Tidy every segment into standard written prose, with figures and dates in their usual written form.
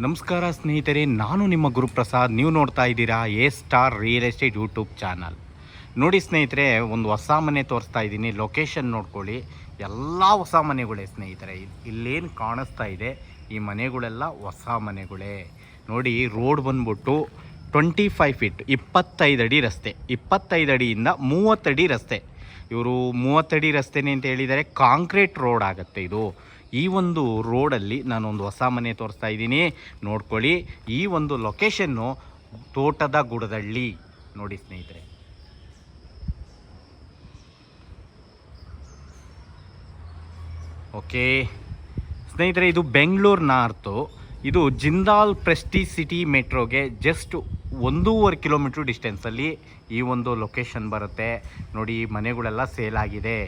ನಮಸ್ಕಾರ ಸ್ನೇಹಿತರೆ, ನಾನು ನಿಮ್ಮ ಗುರುಪ್ರಸಾದ್. ನೀವು ನೋಡ್ತಾ ಇದ್ದೀರಾ A star real estate YouTube channel. ನೋಡಿ ಸ್ನೇಹಿತರೆ, ಒಂದು ಹೊಸ ಮನೆ ತೋರಿಸ್ತಾ ಇದ್ದೀನಿ. ಲೊಕೇಶನ್ ನೋಡ್ಕೊಳ್ಳಿ, ಎಲ್ಲ ಹೊಸ ಮನೆಗಳೇ ಸ್ನೇಹಿತರೆ. ಇಲ್ಲೇನು ಕಾಣಿಸ್ತಾ ಇದೆ ಈ ಮನೆಗಳೆಲ್ಲ ಹೊಸ ಮನೆಗಳೇ. ನೋಡಿ, ರೋಡ್ ಬಂದ್ಬಿಟ್ಟು 25 ಫೀಟ್ 25 ಅಡಿ ರಸ್ತೆ, 25 ಅಡಿಯಿಂದ 30 ಅಡಿ ರಸ್ತೆ. ಇವರು 30 ಅಡಿ ರಸ್ತೆನೇ ಅಂತ ಹೇಳಿದರೆ ಕಾಂಕ್ರೀಟ್ ರೋಡ್ ಆಗುತ್ತೆ ಇದು. ಈ ಒಂದು ರೋಡಲ್ಲಿ ನಾನೊಂದು ಹೊಸ ಮನೆ ತೋರಿಸ್ತಾ ಇದ್ದೀನಿ, ನೋಡ್ಕೊಳ್ಳಿ. ಈ ಒಂದು ಲೊಕೇಶನ್ನು ತೋಟದ ಗುಡದಳ್ಳಿ. ನೋಡಿ ಸ್ನೇಹಿತರೆ, ಓಕೆ ಸ್ನೇಹಿತರೆ, ಇದು ಬೆಂಗಳೂರು ನಾರ್ತು. ಇದು ಜಿಂದಾಲ್ ಪ್ರೆಸ್ಟೀಜ್ ಸಿಟಿ ಮೆಟ್ರೋಗೆ ಜಸ್ಟ್ 1.5 ಕಿಲೋಮೀಟ್ರ್ ಡಿಸ್ಟೆನ್ಸಲ್ಲಿ ಈ ಒಂದು ಲೊಕೇಶನ್ ಬರುತ್ತೆ. ನೋಡಿ, ಮನೆಗಳೆಲ್ಲ ಸೇಲ್ ಆಗಿದೆ.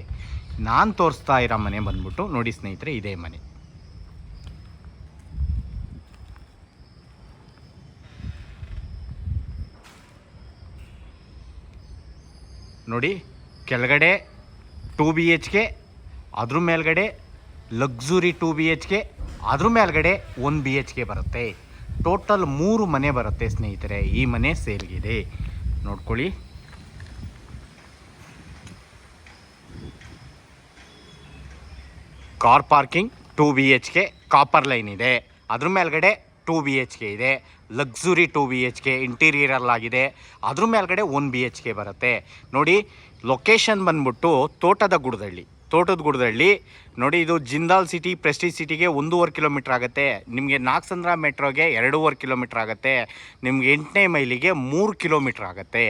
ನಾನು ತೋರಿಸ್ತಾ ಇರೋ ಮನೆ ಬಂದ್ಬಿಟ್ಟು ನೋಡಿ ಸ್ನೇಹಿತರೆ, ಇದೇ ಮನೆ. ನೋಡಿ, ಕೆಳಗಡೆ 2 BHK, ಅದ್ರ ಮೇಲ್ಗಡೆ ಲಕ್ಸುರಿ 2 BHK, ಅದ್ರ ಮೇಲ್ಗಡೆ 1 BHK ಬರುತ್ತೆ. ಟೋಟಲ್ 3 ಮನೆ ಬರುತ್ತೆ ಸ್ನೇಹಿತರೆ. ಈ ಮನೆ ಸೇಲ್ಗಿದೆ, ನೋಡ್ಕೊಳ್ಳಿ. Car parking 2 BHK, copper line ಇದೆ. ಅದ್ರ ಮೇಲ್ಗಡೆ 2 BHK ಇದೆ. Luxury 2 BHK ಇಂಟೀರಿಯರಲ್ಲಾಗಿದೆ. ಅದ್ರ ಮೇಲ್ಗಡೆ 1 BHK ಬರುತ್ತೆ. ನೋಡಿ, ಲೊಕೇಶನ್ ಬಂದ್ಬಿಟ್ಟು ತೋಟದ ಗುಡದಳ್ಳಿ. ನೋಡಿ, ಇದು ಜಿಂದಾಲ್ ಸಿಟಿ ಪ್ರೆಸ್ಟೀಜ್ ಸಿಟಿಗೆ 1.5 ಕಿಲೋಮೀಟ್ರ್ ಆಗುತ್ತೆ. ನಿಮಗೆ ನಾಗಸಂದ್ರ ಮೆಟ್ರೋಗೆ 2.5 ಕಿಲೋಮೀಟ್ರ್ ಆಗುತ್ತೆ. ನಿಮ್ಗೆ 8ನೇ ಮೈಲಿಗೆ 3 ಕಿಲೋಮೀಟ್ರ್ ಆಗುತ್ತೆ.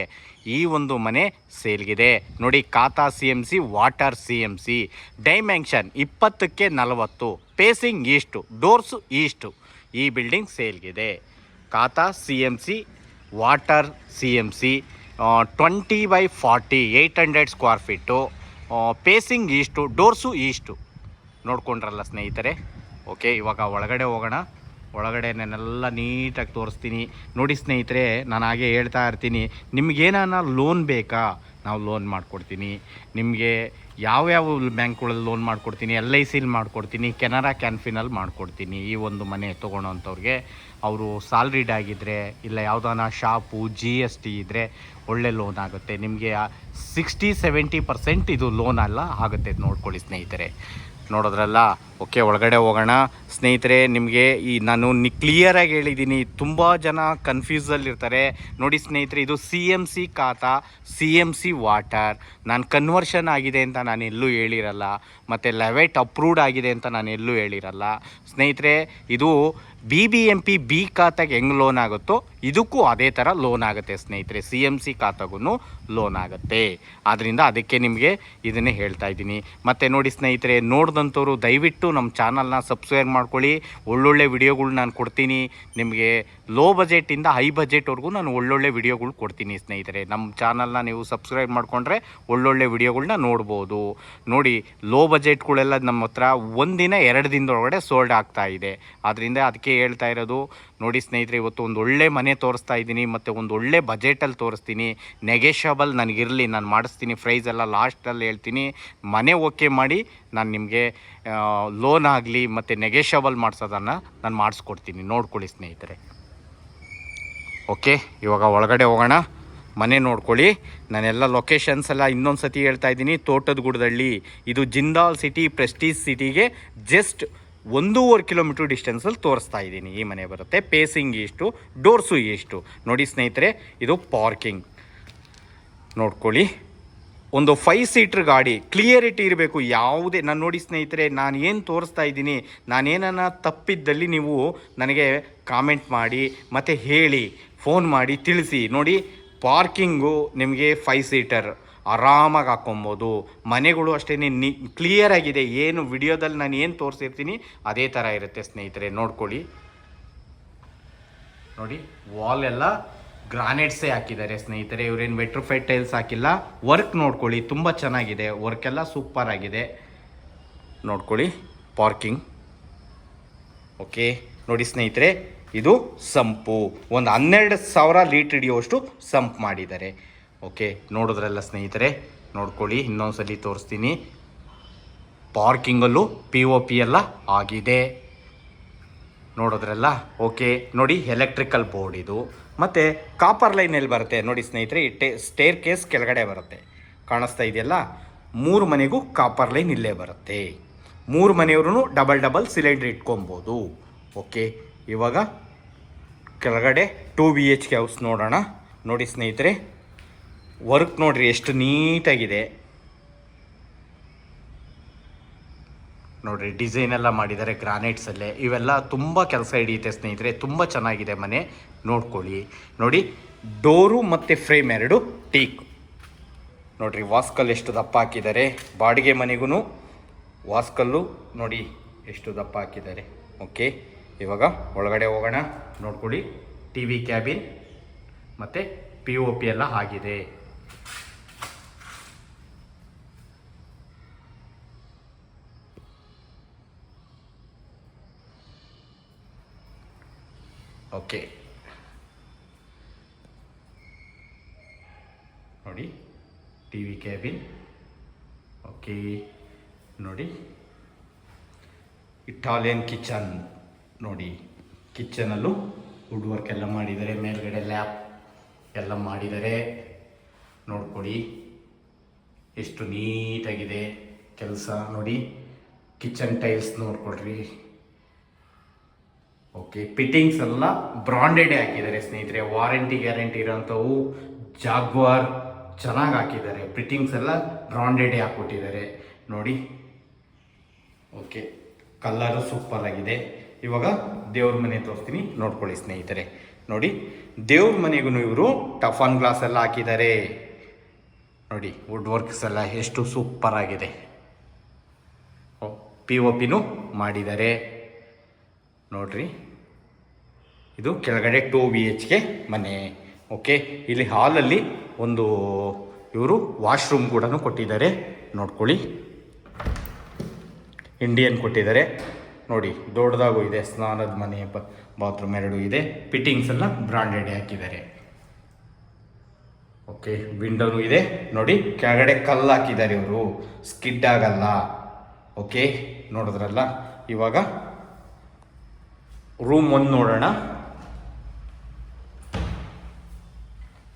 ಈ ಒಂದು ಮನೆ ಸೇಲ್ಗಿದೆ. ನೋಡಿ, khata CMC, water CMC, dimension 20ಕ್ಕೆ 40, ಪೇಸಿಂಗ್ ಈಸ್ಟು, ಡೋರ್ಸು ಈಸ್ಟು. ಈ ಬಿಲ್ಡಿಂಗ್ ಸೇಲ್ಗಿದೆ. Khata CMC, water CMC, 20/40, 800 square feet, facing east, doors east. ನೋಡ್ಕೊಂಡ್ರಲ್ಲ ಸ್ನೇಹಿತರೆ. ಓಕೆ, ಇವಾಗ ಒಳಗಡೆ ಹೋಗೋಣ. ಒಳಗಡೆನೆಲ್ಲ ನೀಟಾಗಿ ತೋರಿಸ್ತೀನಿ. ನೋಡಿ ಸ್ನೇಹಿತರೆ, ನಾನು ಹಾಗೆ ಹೇಳ್ತಾ ಇರ್ತೀನಿ, ನಿಮಗೇನಾನ ಲೋನ್ ಬೇಕಾ, ನಾವು ಲೋನ್ ಮಾಡಿಕೊಡ್ತೀನಿ. ನಿಮಗೆ ಯಾವ್ಯಾವ ಬ್ಯಾಂಕ್ಗಳಲ್ಲಿ ಲೋನ್ ಮಾಡಿಕೊಡ್ತೀನಿ, LICಲಿ ಮಾಡಿಕೊಡ್ತೀನಿ, ಕೆನರಾ ಕ್ಯಾನ್ಫಿನಲ್ಲಿ ಮಾಡಿಕೊಡ್ತೀನಿ. ಈ ಒಂದು ಮನೆ ತೊಗೊಳೋಂಥವ್ರಿಗೆ ಅವರು ಸಾಲ್ರಿಡ್ ಆಗಿದ್ದರೆ, ಇಲ್ಲ ಯಾವುದಾನ ಶಾಪು GST ಇದ್ದರೆ ಒಳ್ಳೆ ಲೋನ್ ಆಗುತ್ತೆ. ನಿಮಗೆ 60-70% ಇದು ಲೋನ್ ಎಲ್ಲ ಆಗುತ್ತೆ. ನೋಡ್ಕೊಳ್ಳಿ ಸ್ನೇಹಿತರೆ, ನೋಡೋದ್ರಲ್ಲ. ಓಕೆ, ಒಳಗಡೆ ಹೋಗೋಣ ಸ್ನೇಹಿತರೆ. ನಿಮಗೆ ನಾನು ಕ್ಲಿಯರಾಗಿ ಹೇಳಿದ್ದೀನಿ, ತುಂಬ ಜನ ಕನ್ಫ್ಯೂಸಲ್ಲಿರ್ತಾರೆ. ನೋಡಿ ಸ್ನೇಹಿತರೆ, ಇದು CMC ಖಾತಾ, CMC ವಾಟರ್. ನಾನು ಕನ್ವರ್ಷನ್ ಆಗಿದೆ ಅಂತ ನಾನು ಎಲ್ಲೂ ಹೇಳಿರಲ್ಲ, ಮತ್ತು ಲೆವೆಟ್ ಅಪ್ರೂವ್ಡ್ ಆಗಿದೆ ಅಂತ ನಾನು ಎಲ್ಲೂ ಹೇಳಿರಲ್ಲ ಸ್ನೇಹಿತರೆ. ಇದು BBMP B ಖಾತಾಗೆ ಹೆಂಗೆ ಲೋನ್ ಆಗುತ್ತೋ ಇದಕ್ಕೂ ಅದೇ ಥರ ಲೋನ್ ಆಗುತ್ತೆ ಸ್ನೇಹಿತರೆ. CMC ಖಾತಾಗೂ ಲೋನ್ ಆಗುತ್ತೆ. ಆದ್ದರಿಂದ ಅದಕ್ಕೆ ನಿಮಗೆ ಇದನ್ನೇ ಹೇಳ್ತಾ ಇದ್ದೀನಿ. ಮತ್ತು ನೋಡಿ ಸ್ನೇಹಿತರೆ, ನೋಡಿದಂಥವ್ರು ದಯವಿಟ್ಟು ನಮ್ಮ ಚಾನಲ್ನ ಸಬ್ಸ್ಕ್ರೈಬ್ ಮಾಡ್ಕೊಳ್ಳಿ. ಒಳ್ಳೊಳ್ಳೆ ವಿಡಿಯೋಗಳು ನಾನು ಕೊಡ್ತೀನಿ ನಿಮಗೆ. ಲೋ ಬಜೆಟಿಂದ ಹೈ ಬಜೆಟ್ವರೆಗೂ ನಾನು ಒಳ್ಳೊಳ್ಳೆ ವಿಡಿಯೋಗಳು ಕೊಡ್ತೀನಿ ಸ್ನೇಹಿತರೆ. ನಮ್ಮ ಚಾನಲ್ನ ನೀವು ಸಬ್ಸ್ಕ್ರೈಬ್ ಮಾಡಿಕೊಂಡ್ರೆ ಒಳ್ಳೊಳ್ಳೆ ವಿಡಿಯೋಗಳನ್ನ ನೋಡ್ಬೋದು. ನೋಡಿ, ಲೋ ಬಜೆಟ್ಗಳೆಲ್ಲ ನಮ್ಮ ಹತ್ರ 1 ದಿನ 2 ದಿನದೊಳಗಡೆ ಸೋಲ್ಡ್ ಆಗ್ತಾ ಇದೆ. ಆದ್ದರಿಂದ ಅದಕ್ಕೆ ಹೇಳ್ತಾ ಇರೋದು. ನೋಡಿ ಸ್ನೇಹಿತರೆ, ಇವತ್ತು ಒಂದು ಒಳ್ಳೆ ಮನೆ ತೋರಿಸ್ತಾ ಇದ್ದೀನಿ, ಮತ್ತು ಒಂದು ಒಳ್ಳೆ ಬಜೆಟಲ್ಲಿ ತೋರಿಸ್ತೀನಿ. ನೆಗೆಷಬಲ್ ನನಗಿರಲಿ, ನಾನು ಮಾಡಿಸ್ತೀನಿ. ಪ್ರೈಸ್ ಎಲ್ಲ ಲಾಸ್ಟಲ್ಲಿ ಹೇಳ್ತೀನಿ. ಮನೆ ಓಕೆ ಮಾಡಿ ನಾನು ನಿಮಗೆ ಲೋನ್ ಆಗಲಿ ಮತ್ತು ನೆಗೆಷಬಲ್ ಮಾಡಿಸೋದನ್ನು ನಾನು ಮಾಡಿಸ್ಕೊಡ್ತೀನಿ. ನೋಡ್ಕೊಳ್ಳಿ ಸ್ನೇಹಿತರೆ. ಓಕೆ, ಇವಾಗ ಒಳಗಡೆ ಹೋಗೋಣ. ಮನೆ ನೋಡ್ಕೊಳ್ಳಿ. ನಾನೆಲ್ಲ ಲೊಕೇಶನ್ಸ್ ಎಲ್ಲ ಇನ್ನೊಂದು ಸತಿ ಹೇಳ್ತಾ ಇದ್ದೀನಿ. ತೋಟದ ಗುಡದಳ್ಳಿ, ಇದು ಜಿಂದಾಲ್ ಸಿಟಿ ಪ್ರೆಸ್ಟೀಜ್ ಸಿಟಿಗೆ ಜಸ್ಟ್ 1.5 ಕಿಲೋಮೀಟ್ರ್ ಡಿಸ್ಟೆನ್ಸಲ್ಲಿ ತೋರಿಸ್ತಾ ಇದ್ದೀನಿ. ಈ ಮನೆ ಬರುತ್ತೆ. ಪೇಸಿಂಗ್ ಎಷ್ಟು, ಡೋರ್ಸು ಎಷ್ಟು. ನೋಡಿ ಸ್ನೇಹಿತರೆ, ಇದು ಪಾರ್ಕಿಂಗ್ ನೋಡ್ಕೊಳ್ಳಿ. ಒಂದು 5 ಸೀಟ್ರ್ ಗಾಡಿ, ಕ್ಲಿಯರಿಟಿ ಇರಬೇಕು ಯಾವುದೇ. ನಾನು ನೋಡಿ ಸ್ನೇಹಿತರೆ, ನಾನು ಏನು ತೋರಿಸ್ತಾ ಇದ್ದೀನಿ, ನಾನೇನ ತಪ್ಪಿದ್ದಲ್ಲಿ ನೀವು ನನಗೆ ಕಾಮೆಂಟ್ ಮಾಡಿ ಮತ್ತು ಹೇಳಿ, ಫೋನ್ ಮಾಡಿ ತಿಳಿಸಿ. ನೋಡಿ, ಪಾರ್ಕಿಂಗು ನಿಮಗೆ 5 ಸೀಟರ್ ಆರಾಮಾಗಿ ಹಾಕ್ಕೊಬೋದು. ಮನೆಗಳು ಅಷ್ಟೇ ಕ್ಲಿಯರಾಗಿದೆ. ಏನು ವಿಡಿಯೋದಲ್ಲಿ ನಾನು ಏನು ತೋರಿಸಿರ್ತೀನಿ ಅದೇ ಥರ ಇರುತ್ತೆ ಸ್ನೇಹಿತರೆ. ನೋಡ್ಕೊಳ್ಳಿ. ನೋಡಿ, ವಾಲ್ ಎಲ್ಲ ಗ್ರಾನೈಟ್ಸೇ ಹಾಕಿದ್ದಾರೆ ಸ್ನೇಹಿತರೆ. ಇವರೇನು ವೆಟ್ರಿಫೈಡ್ ಟೈಲ್ಸ್ ಹಾಕಿಲ್ಲ. ವರ್ಕ್ ನೋಡ್ಕೊಳ್ಳಿ, ತುಂಬ ಚೆನ್ನಾಗಿದೆ. ವರ್ಕೆಲ್ಲ ಸೂಪರ್ ಆಗಿದೆ. ನೋಡ್ಕೊಳ್ಳಿ, ಪಾರ್ಕಿಂಗ್. ಓಕೆ, ನೋಡಿ ಸ್ನೇಹಿತರೆ, ಇದು ಸಂಪು. ಒಂದು 12,000 ಲೀಟ್ರ್ ಹಿಡಿಯುವಷ್ಟು ಸಂಪ್ ಮಾಡಿದ್ದಾರೆ. ಓಕೆ, ನೋಡಿದ್ರಲ್ಲ ಸ್ನೇಹಿತರೆ. ನೋಡ್ಕೊಳ್ಳಿ, ಇನ್ನೊಂದ್ಸಲಿ ತೋರಿಸ್ತೀನಿ. ಪಾರ್ಕಿಂಗಲ್ಲೂ POP ಎಲ್ಲ ಆಗಿದೆ. ನೋಡಿದ್ರಲ್ಲ. ಓಕೆ ನೋಡಿ, ಎಲೆಕ್ಟ್ರಿಕಲ್ ಬೋರ್ಡ್ ಇದು. ಮತ್ತು ಕಾಪರ್ ಲೈನ್ ಎಲ್ಲಿ ಬರುತ್ತೆ ನೋಡಿ ಸ್ನೇಹಿತರೆ, ಸ್ಟೇರ್ ಕೇಸ್ ಕೆಳಗಡೆ ಬರುತ್ತೆ, ಕಾಣಿಸ್ತಾ ಇದೆಯಲ್ಲ. 3 ಮನೆಗೂ ಕಾಪರ್ ಲೈನ್ ಇಲ್ಲೇ ಬರುತ್ತೆ. 3 ಮನೆಯವ್ರೂ ಡಬಲ್ ಸಿಲಿಂಡ್ರ್ ಇಟ್ಕೊಬೋದು. ಓಕೆ, ಇವಾಗ ಕೆಳಗಡೆ 2 BHK ಹೌಸ್ ನೋಡೋಣ. ನೋಡಿ ಸ್ನೇಹಿತರೆ, ವರ್ಕ್ ನೋಡಿರಿ ಎಷ್ಟು ನೀಟಾಗಿದೆ ನೋಡಿರಿ. ಡಿಸೈನ್ ಎಲ್ಲ ಮಾಡಿದ್ದಾರೆ ಗ್ರಾನೈಟ್ಸಲ್ಲೇ. ಇವೆಲ್ಲ ತುಂಬ ಕೆಲಸ ಹಿಡಿಯುತ್ತೆ ಸ್ನೇಹಿತರೆ, ತುಂಬ ಚೆನ್ನಾಗಿದೆ ಮನೆ, ನೋಡ್ಕೊಳ್ಳಿ. ನೋಡಿ, ಡೋರು ಮತ್ತು ಫ್ರೇಮ್ 2 ಟೀಕ್ ನೋಡಿರಿ. ವಾಸ್ಕಲ್ ಎಷ್ಟು ದಪ್ಪ ಹಾಕಿದ್ದಾರೆ. ಬಾಡಿಗೆ ಮನೆಗೂ ವಾಸ್ಕಲ್ಲು ನೋಡಿ ಎಷ್ಟು ದಪ್ಪ ಹಾಕಿದ್ದಾರೆ. ಓಕೆ, ಇವಾಗ ಒಳಗಡೆ ಹೋಗೋಣ. ನೋಡ್ಕೊಳ್ಳಿ, TV ಕ್ಯಾಬಿನ್ ಮತ್ತು POP ಎಲ್ಲ ಆಗಿದೆ. ಓಕೆ ನೋಡಿ, TV ಕ್ಯಾಬಿನ್. ಓಕೆ ನೋಡಿ, ಇಟಾಲಿಯನ್ ಕಿಚನ್ ನೋಡಿ. ಕಿಚನಲ್ಲೂ ವುಡ್ ವರ್ಕ್ ಎಲ್ಲ ಮಾಡಿದ್ದಾರೆ, ಮೇಲ್ಗಡೆ ಲ್ಯಾಪ್ ಎಲ್ಲ ಮಾಡಿದ್ದಾರೆ. ನೋಡ್ಕೊಡಿ ಎಷ್ಟು ನೀಟಾಗಿದೆ ಕೆಲಸ ನೋಡಿ. ಕಿಚನ್ ಟೈಲ್ಸ್ ನೋಡ್ಕೊಡ್ರಿ. ಓಕೆ, ಫಿಟ್ಟಿಂಗ್ಸ್ ಎಲ್ಲ ಬ್ರಾಂಡೆಡೇ ಹಾಕಿದ್ದಾರೆ ಸ್ನೇಹಿತರೆ. ವಾರಂಟಿ ಗ್ಯಾರಂಟಿ ಇರೋಂಥವು ಜಾಗ್ವಾರ್ ಚೆನ್ನಾಗಿ ಹಾಕಿದ್ದಾರೆ. ಫಿಟ್ಟಿಂಗ್ಸ್ ಎಲ್ಲ ಬ್ರಾಂಡೆಡೇ ಹಾಕ್ಕೊಟ್ಟಿದ್ದಾರೆ ನೋಡಿ. ಓಕೆ, ಕಲ್ಲರು ಸೂಪರ್ ಆಗಿದೆ. ಇವಾಗ ದೇವ್ರ ಮನೆ ತೋರಿಸ್ತೀನಿ, ನೋಡ್ಕೊಳ್ಳಿ ಸ್ನೇಹಿತರೆ. ನೋಡಿ, ದೇವ್ರ ಮನೆಗೂ ಇವರು ಟಫನ್ ಗ್ಲಾಸ್ ಎಲ್ಲ ಹಾಕಿದ್ದಾರೆ ನೋಡಿ. ವುಡ್ ವರ್ಕ್ಸ್ ಎಲ್ಲ ಎಷ್ಟು ಸೂಪರ್ ಆಗಿದೆ. POPನೂ ಮಾಡಿದ್ದಾರೆ ನೋಡ್ರಿ. ಇದು ಕೆಳಗಡೆ 2 BHK ಮನೆ. ಓಕೆ, ಇಲ್ಲಿ ಹಾಲಲ್ಲಿ ಒಂದು ಇವರು ವಾಶ್ರೂಮ್ ಕೂಡ ಕೊಟ್ಟಿದ್ದಾರೆ ನೋಡ್ಕೊಳ್ಳಿ. ಇಂಡಿಯನ್ ಕೊಟ್ಟಿದ್ದಾರೆ ನೋಡಿ. ದೊಡ್ಡದಾಗೂ ಇದೆ, ಸ್ನಾನದ ಮನೆ, ಬಾತ್ರೂಮ್ 2 ಇದೆ. ಫಿಟ್ಟಿಂಗ್ಸ್ ಎಲ್ಲ ಬ್ರಾಂಡೆಡ್ ಹಾಕಿದ್ದಾರೆ. ಓಕೆ, ವಿಂಡೋನು ಇದೆ ನೋಡಿ. ಕೆಳಗಡೆ ಕಲ್ಲು ಹಾಕಿದ್ದಾರೆ ಇವರು, ಸ್ಕಿಡ್ ಆಗಲ್ಲ. ಓಕೆ, ನೋಡಿದ್ರಲ್ಲ. ಇವಾಗ ರೂಮ್ 1 ನೋಡೋಣ.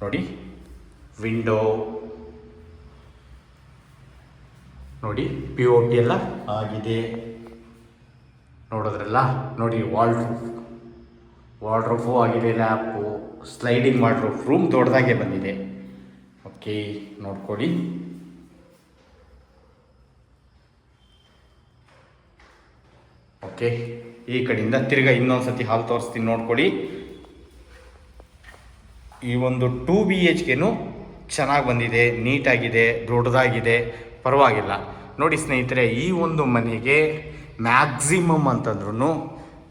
ನೋಡಿ, ವಿಂಡೋ ನೋಡಿ, POP ಎಲ್ಲ ಆಗಿದೆ ನೋಡಿದ್ರಲ್ಲ. ನೋಡಿ, ವಾರ್ಡ್ರೋಫು ಆಗಿದೆ, ಲ್ಯಾಪು, ಸ್ಲೈಡಿಂಗ್ ವಾರ್ಡ್ರೋಫ್. ರೂಮ್ ದೊಡ್ಡದಾಗೆ ಬಂದಿದೆ. ಓಕೆ, ನೋಡ್ಕೊಳ್ಳಿ. ಓಕೆ, ಈ ಕಡೆಯಿಂದ ತಿರ್ಗಾ ಇನ್ನೊಂದು ಹಾಲ್ ತೋರಿಸ್ತೀನಿ ನೋಡ್ಕೊಳ್ಳಿ. ಈ ಒಂದು 2 BHKನೂ ಚೆನ್ನಾಗಿ ಬಂದಿದೆ, ನೀಟಾಗಿದೆ, ದೊಡ್ಡದಾಗಿದೆ, ಪರವಾಗಿಲ್ಲ ನೋಡಿ ಸ್ನೇಹಿತರೆ. ಈ ಒಂದು ಮನೆಗೆ ಮ್ಯಾಕ್ಸಿಮಮ್ ಅಂತಂದ್ರೂ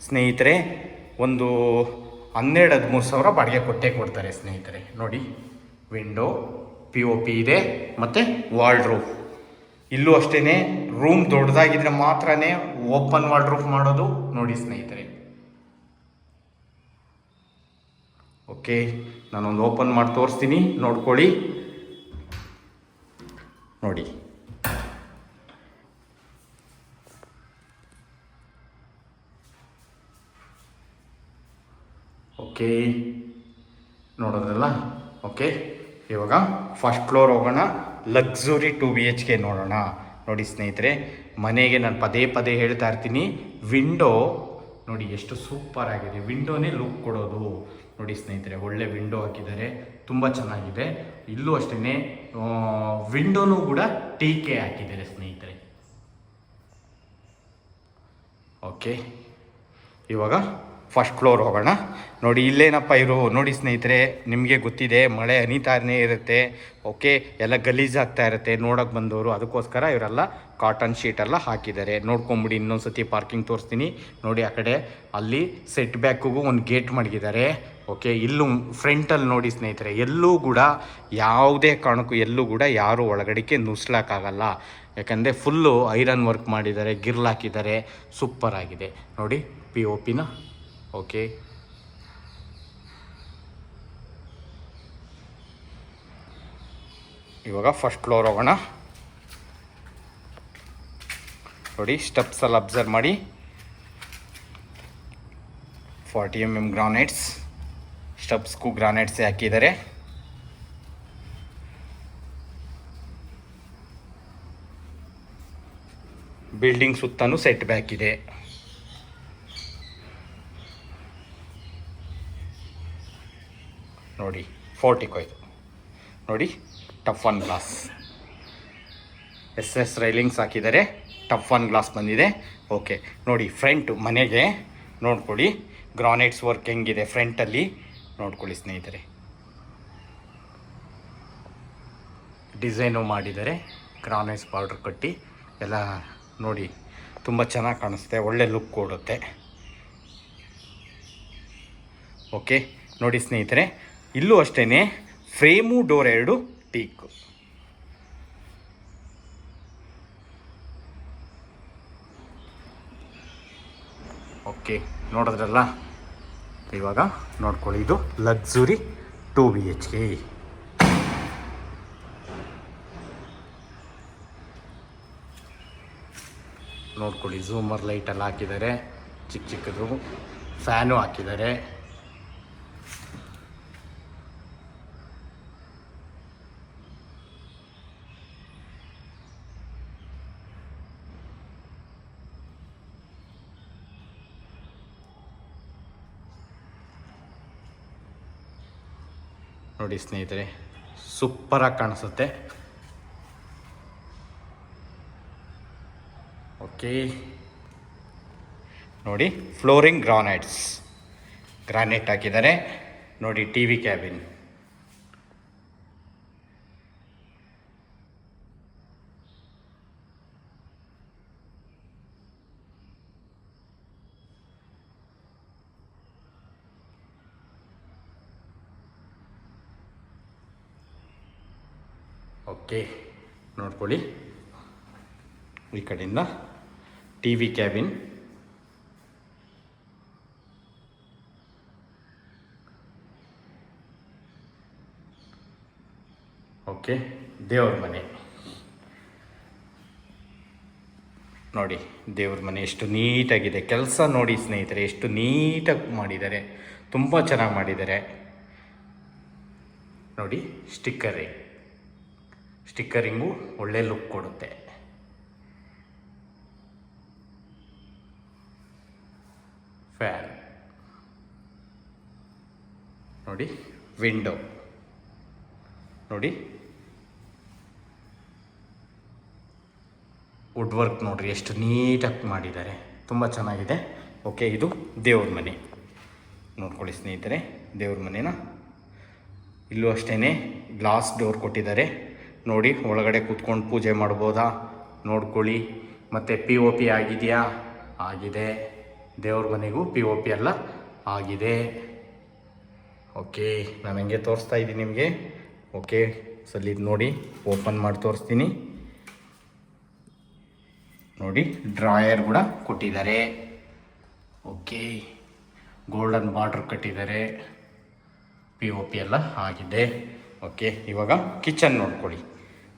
ಸ್ನೇಹಿತರೆ ಒಂದು 12-13 ಸಾವಿರ ಬಾಡಿಗೆ ಕೊಡ್ತಾರೆ ಸ್ನೇಹಿತರೆ. ನೋಡಿ, ವಿಂಡೋ, POP ಇದೆ ಮತ್ತು ವಾರ್ಡ್ರೋಬ್. ಇಲ್ಲೂ ಅಷ್ಟೇ, ರೂಮ್ ದೊಡ್ಡದಾಗಿದ್ರೆ ಮಾತ್ರ ಓಪನ್ ವಾರ್ಡ್ರೋಬ್ ಮಾಡೋದು ನೋಡಿ ಸ್ನೇಹಿತರೆ. ಓಕೆ, ನಾನೊಂದು ಓಪನ್ ಮಾಡಿ ತೋರಿಸ್ತೀನಿ ನೋಡ್ಕೊಳ್ಳಿ. ನೋಡಿ, ಓಕೆ, ನೋಡೋದ್ರಲ್ಲ. ಓಕೆ, ಇವಾಗ ಫಸ್ಟ್ ಫ್ಲೋರ್ ಹೋಗೋಣ. ಲಕ್ಸುರಿ 2 BHK ನೋಡೋಣ. ನೋಡಿ ಸ್ನೇಹಿತರೆ, ಮನೆಗೆ ನಾನು ಪದೇ ಹೇಳ್ತಾ ಇರ್ತೀನಿ, ವಿಂಡೋ ನೋಡಿ ಎಷ್ಟು ಸೂಪರ್ ಆಗಿದೆ. ವಿಂಡೋನೇ ಲುಕ್ ಕೊಡೋದು ನೋಡಿ ಸ್ನೇಹಿತರೆ. ಒಳ್ಳೆ ವಿಂಡೋ ಹಾಕಿದ್ದಾರೆ, ತುಂಬ ಚೆನ್ನಾಗಿದೆ. ಇಲ್ಲೂ ಅಷ್ಟೇ, ವಿಂಡೋನೂ ಕೂಡ TK ಹಾಕಿದ್ದಾರೆ ಸ್ನೇಹಿತರೆ. ಓಕೆ, ಇವಾಗ ಫಸ್ಟ್ ಫ್ಲೋರ್ ಹೋಗೋಣ. ನೋಡಿ, ಇಲ್ಲೇನಪ್ಪ ಇರು ನೋಡಿ ಸ್ನೇಹಿತರೆ, ನಿಮಗೆ ಗೊತ್ತಿದೆ ಮಳೆ ಹನಿತಾನೇ ಇರುತ್ತೆ. ಓಕೆ, ಎಲ್ಲ ಗಲೀಜಾಗ್ತಾ ಇರುತ್ತೆ ನೋಡೋಕೆ ಬಂದವರು, ಅದಕ್ಕೋಸ್ಕರ ಇವರೆಲ್ಲ ಕಾಟನ್ ಶೀಟೆಲ್ಲ ಹಾಕಿದ್ದಾರೆ. ನೋಡ್ಕೊಂಬಿಡಿ. ಇನ್ನೊಂದು ಸತಿ ಪಾರ್ಕಿಂಗ್ ತೋರಿಸ್ತೀನಿ ನೋಡಿ. ಆ ಕಡೆ ಅಲ್ಲಿ ಸೆಟ್ ಬ್ಯಾಕಿಗೂ ಒಂದು ಗೇಟ್ ಮಡಗಿದ್ದಾರೆ. ಓಕೆ, ಇಲ್ಲೂ ಫ್ರಂಟಲ್ಲಿ ನೋಡಿ ಸ್ನೇಹಿತರೆ, ಎಲ್ಲೂ ಕೂಡ ಯಾವುದೇ ಕಾರಣಕ್ಕೂ ಎಲ್ಲೂ ಕೂಡ ಯಾರೂ ಒಳಗಡೆಗೆ ನುಸ್ಲಾಕಾಗಲ್ಲ. ಯಾಕಂದರೆ ಫುಲ್ಲು ಐರನ್ ವರ್ಕ್ ಮಾಡಿದ್ದಾರೆ, ಗಿರ್ಲ್ ಹಾಕಿದ್ದಾರೆ, ಸೂಪರ್ ಆಗಿದೆ ನೋಡಿ. POPನ ಓಕೆ, ಇವಾಗ ಫಸ್ಟ್ ಫ್ಲೋರ್ ಹೋಗೋಣ. ನೋಡಿ, ಸ್ಟೆಪ್ಸ್ ಎಲ್ಲ ಅಬ್ಸರ್ವ್ ಮಾಡಿ. 40 mm ಗ್ರಾನೈಟ್ಸ್, ಸ್ಟಬ್ಸ್ಗೂ ಗ್ರಾನೈಟ್ಸೇ ಹಾಕಿದ್ದಾರೆ. ಬಿಲ್ಡಿಂಗ್ ಸುತ್ತಲೂ ಸೆಟ್ ಬ್ಯಾಕ್ ಇದೆ. ನೋಡಿ ಫೋರ್ಟಿಕೋ ಇದು ನೋಡಿ, tough one glass, SS railings ಹಾಕಿದ್ದಾರೆ, ಟಫ್ ಒನ್ ಗ್ಲಾಸ್ ಬಂದಿದೆ. ಓಕೆ ನೋಡಿ, ಫ್ರಂಟ್ ಮನೆಗೆ ನೋಡ್ಕೊಳ್ಳಿ ಗ್ರಾನೈಟ್ಸ್ ವರ್ಕ್ ಹೆಂಗಿದೆ ಫ್ರಂಟಲ್ಲಿ ನೋಡ್ಕೊಳ್ಳಿ ಸ್ನೇಹಿತರೆ. ಡಿಸೈನು ಮಾಡಿದ್ದಾರೆ, ಗ್ರಾನೈಟ್ಸ್ ಬಾರ್ಡ್ರ್ ಕಟ್ಟಿ ಎಲ್ಲ ನೋಡಿ, ತುಂಬ ಚೆನ್ನಾಗಿ ಕಾಣಿಸುತ್ತೆ, ಒಳ್ಳೆ ಲುಕ್ ಕೊಡುತ್ತೆ. ಓಕೆ ನೋಡಿ ಸ್ನೇಹಿತರೆ, ಇಲ್ಲೂ ಅಷ್ಟೇ ಫ್ರೇಮು ಡೋರ್ 2 ಟೀಕ್. ಓಕೆ ನೋಡಿದ್ರಲ್ಲ, ಇವಾಗ ನೋಡ್ಕೊಳ್ಳಿ, ಇದು ಲಕ್ಸುರಿ 2 BHK. ನೋಡ್ಕೊಳ್ಳಿ, ಝೂಮರ್ ಲೈಟೆಲ್ಲ ಹಾಕಿದ್ದಾರೆ, ಚಿಕ್ಕ ಚಿಕ್ಕದು ಫ್ಯಾನು ಹಾಕಿದ್ದಾರೆ. ನೋಡಿ ಸ್ನೇಹಿತರೆ, ಸೂಪರಾಗಿ ಕಾಣಿಸುತ್ತೆ. ಓಕೆ ನೋಡಿ, ಫ್ಲೋರಿಂಗ್ ಗ್ರಾನೈಟ್ ಹಾಕಿದ್ದಾರೆ. ನೋಡಿ TV ಕ್ಯಾಬಿನ್, ಓಕೆ ನೋಡ್ಕೊಳ್ಳಿ, ಈ ಕಡೆಯಿಂದ TV ಕ್ಯಾಬಿನ್, ಓಕೆ ದೇವ್ರ ಮನೆ ನೋಡಿ, ದೇವ್ರ ಮನೆ ಎಷ್ಟು ನೀಟಾಗಿದೆ. ಕೆಲಸ ನೋಡಿ ಸ್ನೇಹಿತರೆ, ಎಷ್ಟು ನೀಟಾಗಿ ಮಾಡಿದ್ದಾರೆ, ತುಂಬ ಚೆನ್ನಾಗಿ ಮಾಡಿದ್ದಾರೆ. ನೋಡಿ ಸ್ಟಿಕ್ಕರಿಂಗು ಒಳ್ಳೆ ಲುಕ್ ಕೊಡುತ್ತೆ. ಫ್ಯಾನ್ ನೋಡಿ, ವಿಂಡೋ ನೋಡಿ, ವುಡ್ ವರ್ಕ್ ನೋಡ್ರಿ ಎಷ್ಟು ನೀಟಾಗಿ ಮಾಡಿದ್ದಾರೆ, ತುಂಬ ಚೆನ್ನಾಗಿದೆ. ಓಕೆ ಇದು ದೇವ್ರ ಮನೆ ನೋಡ್ಕೊಳ್ಳಿ ಸ್ನೇಹಿತರೆ, ದೇವ್ರ ಮನೆನ ಇಲ್ಲೂ ಅಷ್ಟೇ ಗ್ಲಾಸ್ ಡೋರ್ ಕೊಟ್ಟಿದ್ದಾರೆ. ನೋಡಿ ಒಳಗಡೆ ಕೂತ್ಕೊಂಡು ಪೂಜೆ ಮಾಡ್ಬೋದಾ ನೋಡ್ಕೊಳ್ಳಿ. ಮತ್ತು POP ಆಗಿದೆಯಾ? ಆಗಿದೆ. ದೇವ್ರ ಮನೆಗೂ POP ಎಲ್ಲ ಆಗಿದೆ. ಓಕೆ, ನಾನು ಹಂಗೆ ತೋರಿಸ್ತಾ ಇದ್ದೀನಿ ನಿಮಗೆ. ಓಕೆ, ಇದು ನೋಡಿ, ಓಪನ್ ಮಾಡಿ ತೋರಿಸ್ತೀನಿ. ನೋಡಿ ಡ್ರಾಯರ್ ಕೂಡ ಕೊಟ್ಟಿದ್ದಾರೆ. ಓಕೆ, ಗೋಲ್ಡನ್ ಬಾರ್ಡ್ರ್ ಕಟ್ಟಿದ್ದಾರೆ, POP ಎಲ್ಲ ಆಗಿದೆ. ಓಕೆ, ಇವಾಗ ಕಿಚನ್ ನೋಡ್ಕೊಳ್ಳಿ.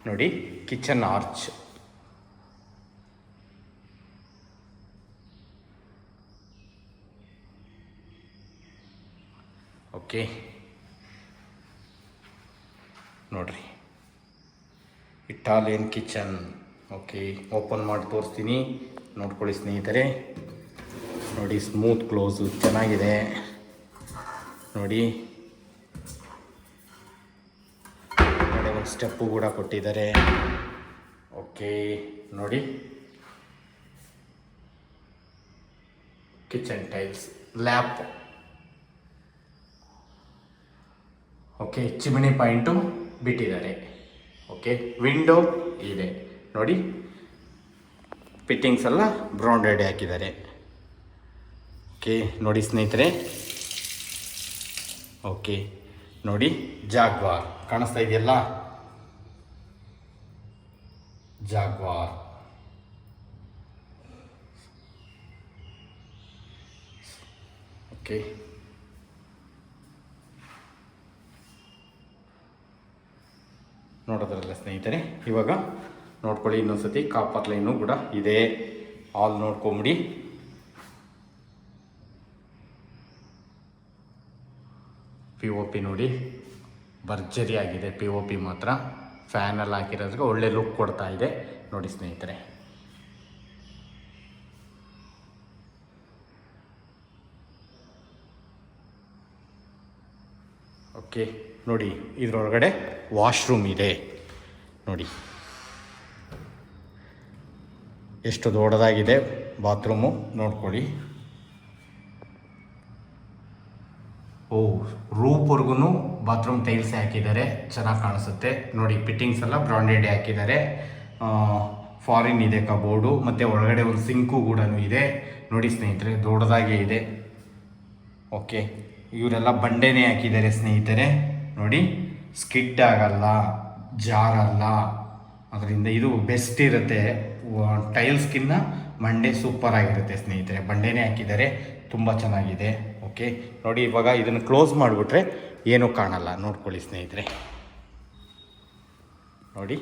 ನೋಡಿ ಕಿಚನ್ ಆರ್ಚ್, ಓಕೆ ನೋಡ್ರಿ ಇಟಾಲಿಯನ್ ಕಿಚನ್. ಓಕೆ, ಓಪನ್ ಮಾಡಿ ತೋರಿಸ್ತೀನಿ, ನೋಡ್ಕೊಳ್ಳಿ ಸ್ನೇಹಿತರೆ. ನೋಡಿ ಸ್ಮೂತ್ ಕ್ಲೋಸು ಚೆನ್ನಾಗಿದೆ. ನೋಡಿ ಒಂದು ಸ್ಟೆಪ್ಪು ಕೂಡ ಕೊಟ್ಟಿದ್ದಾರೆ. ಓಕೆ ನೋಡಿ, ಕಿಚನ್ ಟೈಲ್ಸ್, ಲ್ಯಾಪ್. ಓಕೆ, ಚಿಮಣಿ ಪಾಯಿಂಟು ಬಿಟ್ಟಿದ್ದಾರೆ. ಓಕೆ, ವಿಂಡೋ ಇದೆ ನೋಡಿ, ಫಿಟ್ಟಿಂಗ್ಸ್ ಎಲ್ಲ ಬ್ರೌಂಡೆಡ್ ಹಾಕಿದ್ದಾರೆ. ಓಕೆ ನೋಡಿ ಸ್ನೇಹಿತರೆ. ಓಕೆ ನೋಡಿ, ಜಾಗ್ವಾರ್ ಕಾಣಿಸ್ತಾ ಇದೆಯಲ್ಲ, ಜಾಗ್ವಾರ್. ಓಕೆ, ನೋಡೋದ್ರಲ್ಲ ಸ್ನೇಹಿತರೆ. ಇವಾಗ ನೋಡ್ಕೊಳ್ಳಿ, ಇನ್ನೊಂದ್ಸತಿ ಕಾಪರ್ ಲೈನು ಕೂಡ ಇದೆ. ಆಲ್ ನೋಡ್ಕೊಂಬಿಡಿ. POP ನೋಡಿ ಭರ್ಜರಿ ಆಗಿದೆ. POP ಮಾತ್ರ ಫ್ಯಾನೆಲ್ಲ ಹಾಕಿರೋದ್ರಿಗೆ ಒಳ್ಳೆ ಲುಕ್ ಕೊಡ್ತಾ ಇದೆ ನೋಡಿ ಸ್ನೇಹಿತರೆ. ಓಕೆ ನೋಡಿ, ಇದರೊಳಗಡೆ ವಾಶ್ರೂಮ್ ಇದೆ ನೋಡಿ, ಎಷ್ಟು ದೊಡ್ಡದಾಗಿದೆ ಬಾತ್ರೂಮು ನೋಡ್ಕೊಳ್ಳಿ. ರೂಪ್ವರೆಗೂ ಬಾತ್ರೂಮ್ ಟೈಲ್ಸ್ ಹಾಕಿದ್ದಾರೆ, ಚೆನ್ನಾಗಿ ಕಾಣಿಸುತ್ತೆ ನೋಡಿ. ಫಿಟ್ಟಿಂಗ್ಸ್ ಎಲ್ಲ ಬ್ರಾಂಡೆಡ್ ಹಾಕಿದ್ದಾರೆ. ಫಾರಿನ್ ಇದೆ ಕಬೋರ್ಡು, ಮತ್ತು ಒಳಗಡೆ ಒಂದು ಸಿಂಕು ಕೂಡ ಇದೆ ನೋಡಿ ಸ್ನೇಹಿತರೆ, ದೊಡ್ಡದಾಗೇ ಇದೆ. ಓಕೆ, ಇವರೆಲ್ಲ ಬಂಡೆನೇ ಹಾಕಿದ್ದಾರೆ ಸ್ನೇಹಿತರೆ ನೋಡಿ. ಸ್ಕಿಡ್ ಆಗಲ್ಲ, ಜಾರಲ್ಲ, ಅದರಿಂದ ಇದು ಬೆಸ್ಟ್ ಇರುತ್ತೆ. ಟೈಲ್ಸ್ಗಿನ್ನ ಮಂಡೆ ಸೂಪರ್ ಆಗಿರುತ್ತೆ ಸ್ನೇಹಿತರೆ. ಬಂಡೆನೇ ಹಾಕಿದ್ದಾರೆ, ತುಂಬ ಚೆನ್ನಾಗಿದೆ. ಓಕೆ ನೋಡಿ, ಇವಾಗ ಇದನ್ನು ಕ್ಲೋಸ್ ಮಾಡಿಬಿಟ್ರೆ ಏನೂ ಕಾಣಲ್ಲ ನೋಡ್ಕೊಳ್ಳಿ ಸ್ನೇಹಿತರೆ ನೋಡಿ.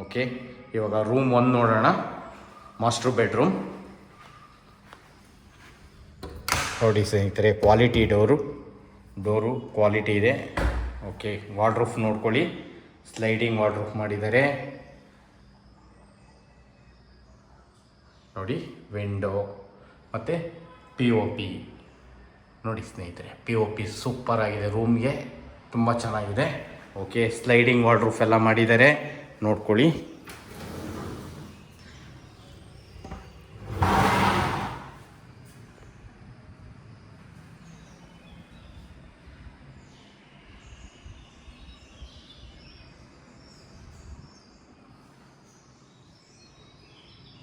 ಓಕೆ, ಇವಾಗ ರೂಮ್ 1 ನೋಡೋಣ. ಮಾಸ್ಟರ್ ಬೆಡ್ರೂಮ್ ನೋಡಿ ಸ್ನೇಹಿತರೆ, ಕ್ವಾಲಿಟಿ ಡೋರು ಕ್ವಾಲಿಟಿ ಇದೆ. ಓಕೆ, ವಾರ್ಡ್ರೂಫ್ ನೋಡ್ಕೊಳ್ಳಿ, ಸ್ಲೈಡಿಂಗ್ ವಾರ್ಡ್ರೂಫ್ ಮಾಡಿದ್ದಾರೆ ನೋಡಿ. ವಿಂಡೋ ಮತ್ತು POP ನೋಡಿ ಸ್ನೇಹಿತರೆ, POP ಸೂಪರ್ ಆಗಿದೆ, ರೂಮ್ಗೆ ತುಂಬ ಚೆನ್ನಾಗಿದೆ. ಓಕೆ, ಸ್ಲೈಡಿಂಗ್ ವಾರ್ಡ್ರೂಫ್ ಎಲ್ಲ ಮಾಡಿದ್ದಾರೆ ನೋಡ್ಕೊಳ್ಳಿ.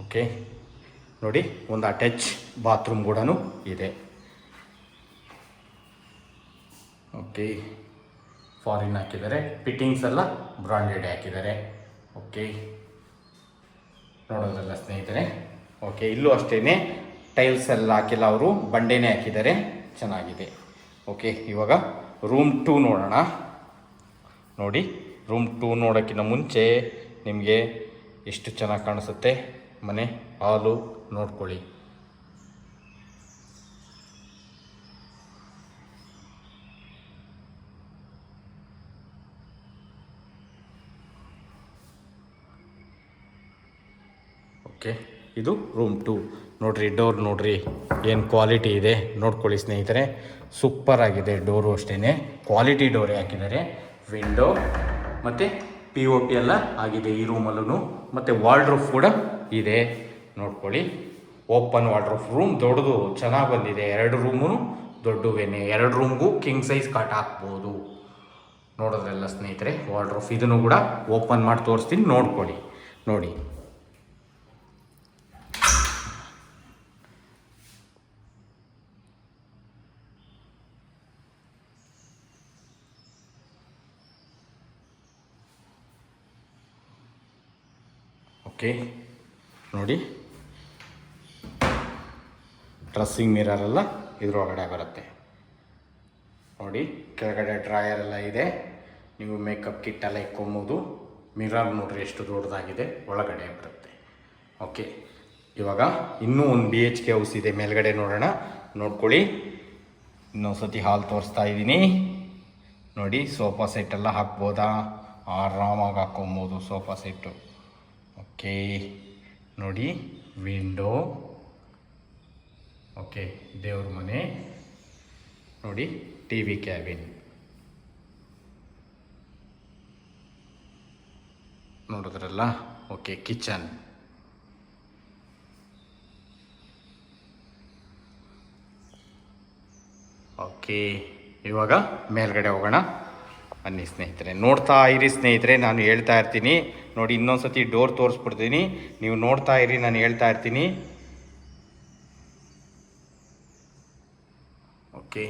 ಓಕೆ ನೋಡಿ, ಒಂದು ಅಟ್ಯಾಚ್ ಬಾತ್ರೂಮ್ ಕೂಡ ಇದೆ. ಓಕೆ, ಫಾರಿನ್ ಹಾಕಿದ್ದಾರೆ, ಫಿಟ್ಟಿಂಗ್ಸ್ ಎಲ್ಲ ಬ್ರಾಂಡೆಡ್ ಹಾಕಿದ್ದಾರೆ. ಓಕೆ, ನೋಡೋದ್ರಲ್ಲ ಸ್ನೇಹಿತರೆ. ಓಕೆ, ಇಲ್ಲೂ ಅಷ್ಟೇ ಟೈಲ್ಸ್ ಎಲ್ಲ ಹಾಕಿಲ್ಲ ಅವರು, ಬಂಡೆನೇ ಹಾಕಿದ್ದಾರೆ, ಚೆನ್ನಾಗಿದೆ. ಓಕೆ, ಇವಾಗ ರೂಮ್ 2 ನೋಡೋಣ ನೋಡಿ. ರೂಮ್ 2 ನೋಡೋಕ್ಕಿಂತ ಮುಂಚೆ ನಿಮಗೆ ಎಷ್ಟು ಚೆನ್ನಾಗಿ ಕಾಣಿಸುತ್ತೆ ಮನೆ, ಹಾಲು ನೋಡ್ಕೊಳ್ಳಿ. ಓಕೆ, ಇದು ರೂಮ್ 2 ನೋಡ್ರಿ. ಡೋರ್ ನೋಡ್ರಿ ಏನು ಕ್ವಾಲಿಟಿ ಇದೆ ನೋಡ್ಕೊಳ್ಳಿ ಸ್ನೇಹಿತರೆ, ಸೂಪರ್ ಆಗಿದೆ. ಡೋರು ಅಷ್ಟೇ ಕ್ವಾಲಿಟಿ ಡೋರೇ ಹಾಕಿದ್ದಾರೆ. ವಿಂಡೋ ಮತ್ತು POP ಎಲ್ಲ ಆಗಿದೆ ಈ ರೂಮಲ್ಲೂ. ಮತ್ತು ವಾರ್ಡ್ರೂಫ್ ಕೂಡ ಇದೆ ನೋಡ್ಕೊಳ್ಳಿ. ಓಪನ್ ವಾರ್ಡ್ರೂಫ್, ರೂಮ್ ದೊಡ್ಡದು ಚೆನ್ನಾಗಿ ಬಂದಿದೆ. 2 ರೂಮು ದೊಡ್ಡವೇನೆ, 2 ರೂಮ್ಗೂ ಕಿಂಗ್ ಸೈಜ್ ಕಾಟ್ ಹಾಕ್ಬೋದು. ನೋಡೋದ್ರೆಲ್ಲ ಸ್ನೇಹಿತರೆ ವಾರ್ಡ್ರೂಫ್, ಇದನ್ನು ಕೂಡ ಓಪನ್ ಮಾಡಿ ತೋರಿಸ್ತೀನಿ ನೋಡ್ಕೊಳ್ಳಿ ನೋಡಿ. ಓಕೆ ನೋಡಿ, ಡ್ರೆಸ್ಸಿಂಗ್ ಮಿರರೆಲ್ಲ ಇದ್ರೊಳಗಡೆ ಬರುತ್ತೆ ನೋಡಿ. ಕೆಳಗಡೆ ಡ್ರಾಯರ್ ಎಲ್ಲ ಇದೆ, ನೀವು ಮೇಕಪ್ ಕಿಟ್ ಎಲ್ಲ ಇಕ್ಕೊಬೋದು. ಮಿರರ್ ನೋಡ್ರಿ ಎಷ್ಟು ದೊಡ್ಡದಾಗಿದೆ, ಒಳಗಡೆ ಬರುತ್ತೆ. ಓಕೆ, ಇವಾಗ ಇನ್ನೂ ಒಂದು BHK ಹೌಸ್ ಇದೆ ಮೇಲ್ಗಡೆ, ನೋಡೋಣ ನೋಡ್ಕೊಳ್ಳಿ. ಇನ್ನೊಂದು ಸತಿ ಹಾಲ್ ತೋರಿಸ್ತಾ ಇದ್ದೀನಿ ನೋಡಿ. ಸೋಫಾ ಸೆಟ್ಟೆಲ್ಲ ಹಾಕ್ಬೋದಾ, ಆರಾಮಾಗಿ ಹಾಕ್ಕೊಬೋದು ಸೋಫಾ ಸೆಟ್ಟು. ಓಕೆ ನೋಡಿ, ವಿಂಡೋ. ಓಕೆ, ದೇವ್ರ ಮನೆ ನೋಡಿ, TV ಕ್ಯಾಬಿನ್ ನೋಡಿದ್ರಲ್ಲ. Okay, kitchen. ಓಕೆ, ಇವಾಗ ಮೇಲ್ಗಡೆ ಹೋಗೋಣ ಬನ್ನಿ ಸ್ನೇಹಿತರೆ. ನೋಡ್ತಾ ಇರಿ ಸ್ನೇಹಿತರೆ, ನಾನು ಹೇಳ್ತಾ ಇರ್ತೀನಿ ನೋಡಿ. ಇನ್ನೊಂದು ಸತಿ ಡೋರ್ ತೋರಿಸ್ಬಿಡ್ತೀನಿ, ನೀವು ನೋಡ್ತಾ ಇರಿ, ನಾನು ಹೇಳ್ತಾ ಇರ್ತೀನಿ. ಓಕೆ,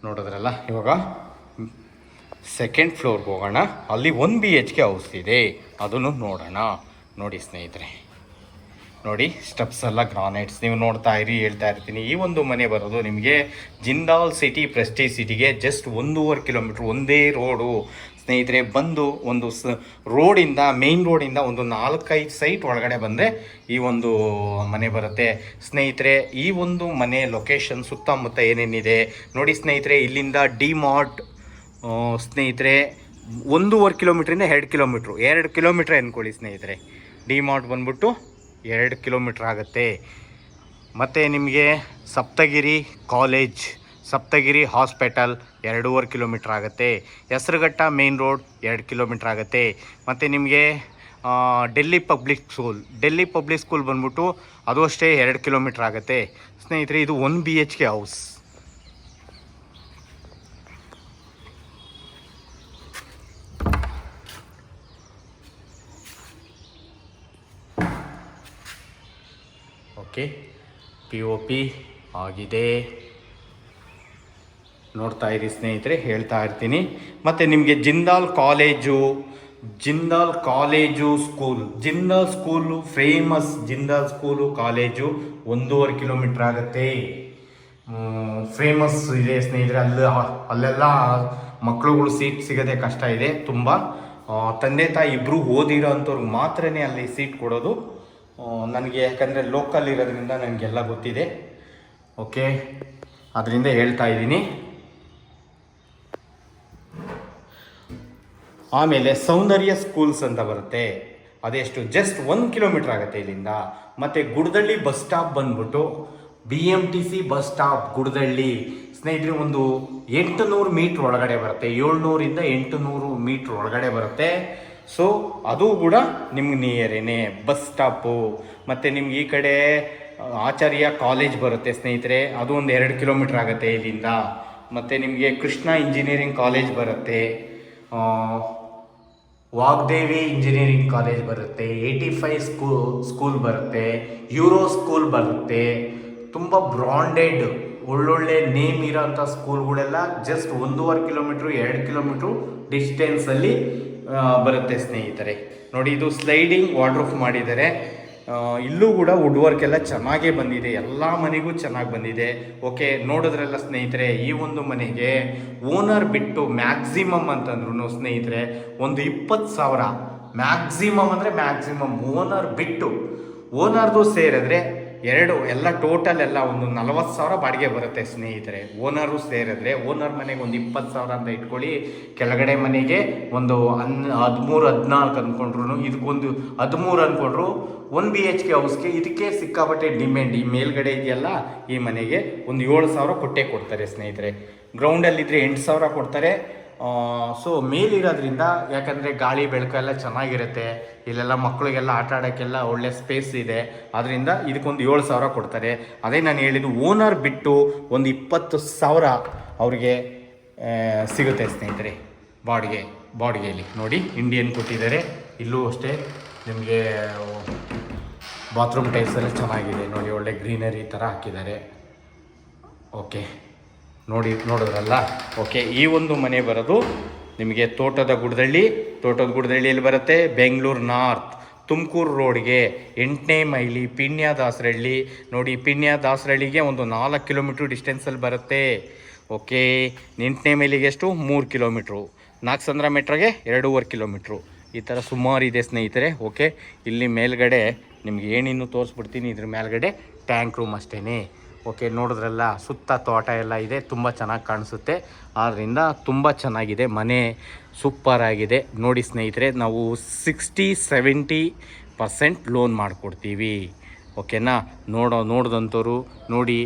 ನೋಡಿದ್ರಲ್ಲ. ಇವಾಗ ಸೆಕೆಂಡ್ ಫ್ಲೋರ್ಗೆ ಹೋಗೋಣ. ಅಲ್ಲಿ 1 BHK ಹೌಸ್ ಇದೆ, ಅದನ್ನು ನೋಡೋಣ ನೋಡಿ ಸ್ನೇಹಿತರೆ. ನೋಡಿ ಸ್ಟೆಪ್ಸ್ ಎಲ್ಲ ಗ್ರಾನೈಟ್ಸ್, ನೀವು ನೋಡ್ತಾ ಇರಿ, ಹೇಳ್ತಾ ಇರ್ತೀನಿ. ಈ ಒಂದು ಮನೆ ಬರೋದು ನಿಮಗೆ ಜಿಂದಾಲ್ ಸಿಟಿ, ಪ್ರೆಸ್ಟೀಜ್ ಸಿಟಿಗೆ ಜಸ್ಟ್ 1.5 ಕಿಲೋಮೀಟ್ರ್, ಒಂದೇ ರೋಡು ಸ್ನೇಹಿತರೆ. ಬಂದು ಒಂದು ರೋಡಿಂದ, ಮೇಯ್ನ್ ರೋಡಿಂದ ಒಂದು 4-5 ಸೈಟ್ ಒಳಗಡೆ ಬಂದರೆ ಈ ಒಂದು ಮನೆ ಬರುತ್ತೆ ಸ್ನೇಹಿತರೆ. ಈ ಒಂದು ಮನೆ ಲೊಕೇಶನ್ ಸುತ್ತಮುತ್ತ ಏನೇನಿದೆ ನೋಡಿ ಸ್ನೇಹಿತರೆ. ಇಲ್ಲಿಂದ ಡಿ ಮಾರ್ಟ್ ಸ್ನೇಹಿತರೆ 1.5 ಕಿಲೋಮೀಟ್ರಿಂದ 2 ಕಿಲೋಮೀಟ್ರ್ ಅಂದ್ಕೊಳ್ಳಿ ಸ್ನೇಹಿತರೆ. ಡಿ ಮಾರ್ಟ್ ಬಂದ್ಬಿಟ್ಟು 2 ಕಿಲೋಮೀಟ್ರ್ ಆಗುತ್ತೆ. ಮತ್ತು ನಿಮಗೆ Saptagiri college, Saptagiri hospital 2.5 kilometre ಆಗುತ್ತೆ. ಹೆಸರುಘಟ್ಟ ಮೇನ್ ರೋಡ್ 2 ಕಿಲೋಮೀಟ್ರ್ ಆಗುತ್ತೆ. ಮತ್ತು ನಿಮಗೆ ಡೆಲ್ಲಿ ಪಬ್ಲಿಕ್ ಸ್ಕೂಲ್ ಬಂದ್ಬಿಟ್ಟು ಅದು ಅಷ್ಟೇ 2 ಕಿಲೋಮೀಟ್ರ್ ಆಗುತ್ತೆ ಸ್ನೇಹಿತರೆ. ಇದು 1 BHK ಹೌಸ್. ಓಕೆ, POP ಆಗಿದೆ, ನೋಡ್ತಾ ಇರಿ ಸ್ನೇಹಿತರೆ, ಹೇಳ್ತಾ ಇರ್ತೀನಿ. ಮತ್ತು ನಿಮಗೆ Jindal college school, Jindal school famous. Jindal school college 1.5 kilometre ಆಗುತ್ತೆ. ಫೇಮಸ್ ಇದೆ ಸ್ನೇಹಿತರೆ. ಅಲ್ಲೆಲ್ಲ ಮಕ್ಕಳುಗಳು ಸೀಟ್ ಸಿಗೋದೇ ಕಷ್ಟ ಇದೆ ತುಂಬ. ತಂದೆ ತಾಯಿ ಇಬ್ಬರು ಓದಿರೋ ಅಂಥವ್ರಿಗೆ ಮಾತ್ರ ಅಲ್ಲಿ ಸೀಟ್ ಕೊಡೋದು. ನನಗೆ ಯಾಕಂದರೆ ಲೋಕಲ್ ಇರೋದ್ರಿಂದ ನನಗೆಲ್ಲ ಗೊತ್ತಿದೆ. ಓಕೆ, ಅದರಿಂದ ಹೇಳ್ತಾ ಇದ್ದೀನಿ. ಆಮೇಲೆ ಸೌಂದರ್ಯ ಸ್ಕೂಲ್ಸ್ ಅಂತ ಬರುತ್ತೆ, ಅದೆಷ್ಟು ಜಸ್ಟ್ 1 ಕಿಲೋಮೀಟ್ರ್ ಆಗುತ್ತೆ ಇಲ್ಲಿಂದ. ಮತ್ತು ಗುಡದಳ್ಳಿ ಬಸ್ ಸ್ಟಾಪ್ ಬಂದ್ಬಿಟ್ಟು BMTC ಬಸ್ ಸ್ಟಾಪ್ ಗುಡದಳ್ಳಿ ಸ್ನೇಹಿತರೆ ಒಂದು 800 ಮೀಟ್ರ್ ಒಳಗಡೆ ಬರುತ್ತೆ. 700ರಿಂದ 800 ಮೀಟ್ರ್ ಒಳಗಡೆ ಬರುತ್ತೆ. ಸೊ ಅದು ಕೂಡ ನಿಮ್ಗೆ ನಿಯರೇನೆ ಬಸ್ ಸ್ಟಾಪು. ಮತ್ತು ನಿಮ್ಗೆ ಈ ಕಡೆ ಆಚಾರ್ಯ ಕಾಲೇಜ್ ಬರುತ್ತೆ ಸ್ನೇಹಿತರೆ, ಅದು ಒಂದು 2 ಕಿಲೋಮೀಟ್ರ್ ಆಗುತ್ತೆ ಇಲ್ಲಿಂದ. ಮತ್ತು ನಿಮಗೆ ಕೃಷ್ಣ ಇಂಜಿನಿಯರಿಂಗ್ ಕಾಲೇಜ್ ಬರುತ್ತೆ, ವಾಗ್ದೇವಿ ಇಂಜಿನಿಯರಿಂಗ್ ಕಾಲೇಜ್ ಬರುತ್ತೆ, 85 ಸ್ಕೂಲ್ ಬರುತ್ತೆ, ಯೂರೋ ಸ್ಕೂಲ್ ಬರುತ್ತೆ. ತುಂಬ ಬ್ರಾಂಡೆಡ್ ಒಳ್ಳೊಳ್ಳೆ ನೇಮ್ ಇರೋಂಥ ಸ್ಕೂಲ್ಗಳೆಲ್ಲ ಜಸ್ಟ್ 1.5 ಕಿಲೋಮೀಟ್ರು 2 ಕಿಲೋಮೀಟ್ರು ಡಿಸ್ಟೆನ್ಸಲ್ಲಿ ಬರುತ್ತೆ ಸ್ನೇಹಿತರೆ. ನೋಡಿ, ಇದು ಸ್ಲೈಡಿಂಗ್ ವಾರ್ಡ್ರೂಫ್ ಮಾಡಿದ್ದಾರೆ. ಇಲ್ಲೂ ಕೂಡ ವುಡ್ ವರ್ಕ್ ಎಲ್ಲ ಚೆನ್ನಾಗೇ ಬಂದಿದೆ, ಎಲ್ಲ ಮನೆಗೂ ಚೆನ್ನಾಗಿ ಬಂದಿದೆ. ಓಕೆ, ನೋಡಿದ್ರಲ್ಲ ಸ್ನೇಹಿತರೆ, ಈ ಒಂದು ಮನೆಗೆ ಓನರ್ ಬಿಟ್ಟು ಮ್ಯಾಕ್ಸಿಮಮ್ ಅಂತಂದ್ರು ಸ್ನೇಹಿತರೆ ಒಂದು 20,000 ಮ್ಯಾಕ್ಸಿಮಮ್ ಅಂದರೆ ಮ್ಯಾಕ್ಸಿಮಮ್. ಓನರ್ ಬಿಟ್ಟು, ಓನರ್ದು ಸೇರಿದ್ರೆ ಎಲ್ಲ ಟೋಟಲ್ ಎಲ್ಲ ಒಂದು 40,000 ಬಾಡಿಗೆ ಬರುತ್ತೆ ಸ್ನೇಹಿತರೆ. ಓನರು ಸೇರಿದ್ರೆ, ಓನರ್ ಮನೆಗೆ ಒಂದು 20,000 ಅಂತ ಇಟ್ಕೊಳ್ಳಿ. ಕೆಳಗಡೆ ಮನೆಗೆ ಒಂದು 13-14 ಅಂದ್ಕೊಂಡ್ರು, ಇದಕ್ಕೊಂದು 13 ಅಂದ್ಕೊಂಡ್ರು. 1 BHK ಹೌಸ್ಗೆ ಇದಕ್ಕೆ ಸಿಕ್ಕಾಪಟ್ಟೆ ಡಿಮ್ಯಾಂಡ್. ಈ ಮೇಲ್ಗಡೆ ಇದೆಯಲ್ಲ, ಈ ಮನೆಗೆ ಒಂದು 7,000 ಕೊಟ್ಟೇ ಕೊಡ್ತಾರೆ ಸ್ನೇಹಿತರೆ. ಗ್ರೌಂಡಲ್ಲಿದ್ದರೆ 8,000 ಕೊಡ್ತಾರೆ. ಸೊ ಮೇಲಿರೋದ್ರಿಂದ, ಯಾಕಂದರೆ ಗಾಳಿ ಬೆಳಕು ಎಲ್ಲ ಚೆನ್ನಾಗಿರುತ್ತೆ, ಇಲ್ಲೆಲ್ಲ ಮಕ್ಕಳಿಗೆಲ್ಲ ಆಟ ಆಡೋಕ್ಕೆಲ್ಲ ಒಳ್ಳೆ ಸ್ಪೇಸ್ ಇದೆ, ಅದರಿಂದ ಇದಕ್ಕೊಂದು 7,000 ಕೊಡ್ತಾರೆ. ಅದೇ ನಾನು ಹೇಳಿದ್ದು, ಓನರ್ ಬಿಟ್ಟು ಒಂದು 20,000 ಅವ್ರಿಗೆ ಸಿಗುತ್ತೆ ಸ್ನೇಹಿತರೆ ಬಾಡಿಗೆಯಲ್ಲಿ. ನೋಡಿ, ಇಂಡಿಯನ್ ಕೊಟ್ಟಿದ್ದಾರೆ. ಇಲ್ಲೂ ಅಷ್ಟೇ ನಿಮಗೆ ಬಾತ್ರೂಮ್ ಟೈಲ್ಸ್ ಎಲ್ಲ ಚೆನ್ನಾಗಿದೆ ನೋಡಿ, ಒಳ್ಳೆ ಗ್ರೀನರಿ ಥರ ಹಾಕಿದ್ದಾರೆ. ಓಕೆ, ನೋಡಿದ್ರಲ್ಲ. ಓಕೆ, ಈ ಒಂದು ಮನೆ ಬರೋದು ನಿಮಗೆ ತೋಟದ ಗುಡದಳ್ಳಿಯಲ್ಲಿ ಬರುತ್ತೆ. ಬೆಂಗಳೂರು ನಾರ್ತ್ ತುಮಕೂರು ರೋಡ್ಗೆ 8ನೇ ಮೈಲಿ ಪಿಣ್ಯ ದಾಸರಹಳ್ಳಿ. ನೋಡಿ, ಪಿಣ್ಯ ದಾಸರಹಳ್ಳಿಗೆ ಒಂದು 4 ಕಿಲೋಮೀಟ್ರ್ ಡಿಸ್ಟೆನ್ಸಲ್ಲಿ ಬರುತ್ತೆ. ಓಕೆ, 8ನೇ ಮೈಲಿಗೆ ಎಷ್ಟು 3 ಕಿಲೋಮೀಟ್ರು, ನಾಗಸಂದ್ರ ಮೆಟ್ರೋಗೆ 2.5 ಕಿಲೋಮೀಟ್ರು. ಈ ಥರ ಸುಮಾರು ಇದೆ ಸ್ನೇಹಿತರೆ. ಓಕೆ, ಇಲ್ಲಿ ಮೇಲ್ಗಡೆ ನಿಮ್ಗೆ ಏನಿನ್ನೂ ತೋರಿಸ್ಬಿಡ್ತೀನಿ. ಇದ್ರ ಮೇಲ್ಗಡೆ ಟ್ಯಾಂಕ್ ರೂಮ್ ಅಷ್ಟೇ. ಓಕೆ, ನೋಡಿದ್ರಲ್ಲ, ಸುತ್ತ ತೋಟ ಎಲ್ಲ ಇದೆ, ತುಂಬ ಚೆನ್ನಾಗಿ ಕಾಣಿಸುತ್ತೆ. ಆದ್ದರಿಂದ ತುಂಬ ಚೆನ್ನಾಗಿದೆ ಮನೆ, ಸೂಪರ್ ಆಗಿದೆ. ನೋಡಿ ಸ್ನೇಹಿತರೆ, ನಾವು 60-70% ಲೋನ್ ಮಾಡಿಕೊಡ್ತೀವಿ. ಓಕೆನಾ? ನೋಡಿದಂಥವ್ರು ನೋಡಿ,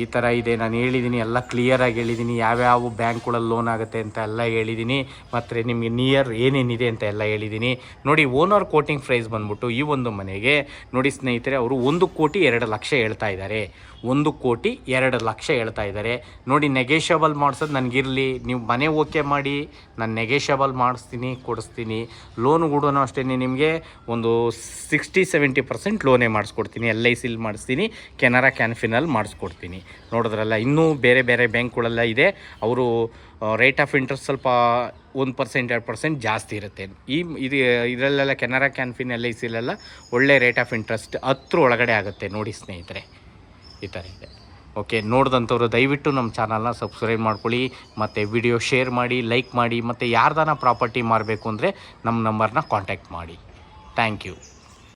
ಈ ಥರ ಇದೆ. ನಾನು ಹೇಳಿದ್ದೀನಿ, ಎಲ್ಲ ಕ್ಲಿಯರಾಗಿ ಹೇಳಿದ್ದೀನಿ, ಯಾವ್ಯಾವ ಬ್ಯಾಂಕ್ಗಳಲ್ಲಿ ಲೋನ್ ಆಗುತ್ತೆ ಅಂತ ಎಲ್ಲ ಹೇಳಿದ್ದೀನಿ. ಮತ್ತು ನಿಮಗೆ ನಿಯರ್ ಏನೇನಿದೆ ಅಂತ ಎಲ್ಲ ಹೇಳಿದ್ದೀನಿ. ನೋಡಿ, ಓನರ್ ಕೋಟಿಂಗ್ ಪ್ರೈಸ್ ಬಂದ್ಬಿಟ್ಟು ಈ ಒಂದು ಮನೆಗೆ ನೋಡಿ ಸ್ನೇಹಿತರೆ, ಅವರು 1,02,00,000 ಹೇಳ್ತಾ ಇದ್ದಾರೆ. 1,02,00,000 ಹೇಳ್ತಾ ಇದ್ದಾರೆ. ನೋಡಿ, ನೆಗೆಷಬಲ್ ಮಾಡಿಸೋದು ನನಗಿರಲಿ, ನೀವು ಮನೆ ಓಕೆ ಮಾಡಿ, ನಾನು ನೆಗೆಷಬಲ್ ಮಾಡಿಸ್ತೀನಿ, ಕೊಡಿಸ್ತೀನಿ. ಲೋನು ಕೂಡ ಅಷ್ಟೇ, ನಿಮಗೆ ಒಂದು 60-70% ಲೋನೇ ಮಾಡಿಸ್ಕೊಡ್ತೀನಿ. LIC ಮಾಡಿಸ್ತೀನಿ, ಕೆನರಾ ಕ್ಯಾನ್ಫಿನಲ್ಲಿ ಮಾಡಿಸ್ಕೊಡ್ತೀನಿ. ನೋಡಿದ್ರಲ್ಲ, ಇನ್ನೂ ಬೇರೆ ಬ್ಯಾಂಕ್ಗಳೆಲ್ಲ ಇದೆ. ಅವರು ರೇಟ್ ಆಫ್ ಇಂಟ್ರೆಸ್ಟ್ ಸ್ವಲ್ಪ 1% 2% ಜಾಸ್ತಿ ಇರುತ್ತೆ. ಇದರಲ್ಲೆಲ್ಲ ಕೆನರಾ ಕ್ಯಾನ್ಫಿನ್ LICಲೆಲ್ಲ ಒಳ್ಳೆ ರೇಟ್ ಆಫ್ ಇಂಟ್ರೆಸ್ಟ್ 10 ಒಳಗಡೆ ಆಗುತ್ತೆ ನೋಡಿ ಸ್ನೇಹಿತರೆ, ಈ ಥರ ಇದೆ. ಓಕೆ, ನೋಡಿದಂಥವ್ರು ದಯವಿಟ್ಟು ನಮ್ಮ ಚಾನಲ್ನ ಸಬ್ಸ್ಕ್ರೈಬ್ ಮಾಡ್ಕೊಳ್ಳಿ, ಮತ್ತು ವಿಡಿಯೋ ಶೇರ್ ಮಾಡಿ, ಲೈಕ್ ಮಾಡಿ, ಮತ್ತು ಯಾರ್ದಾನ ಪ್ರಾಪರ್ಟಿ ಮಾರಬೇಕು ಅಂದರೆ ನಮ್ಮ ನಂಬರ್ನ ಕಾಂಟ್ಯಾಕ್ಟ್ ಮಾಡಿ. Thank you.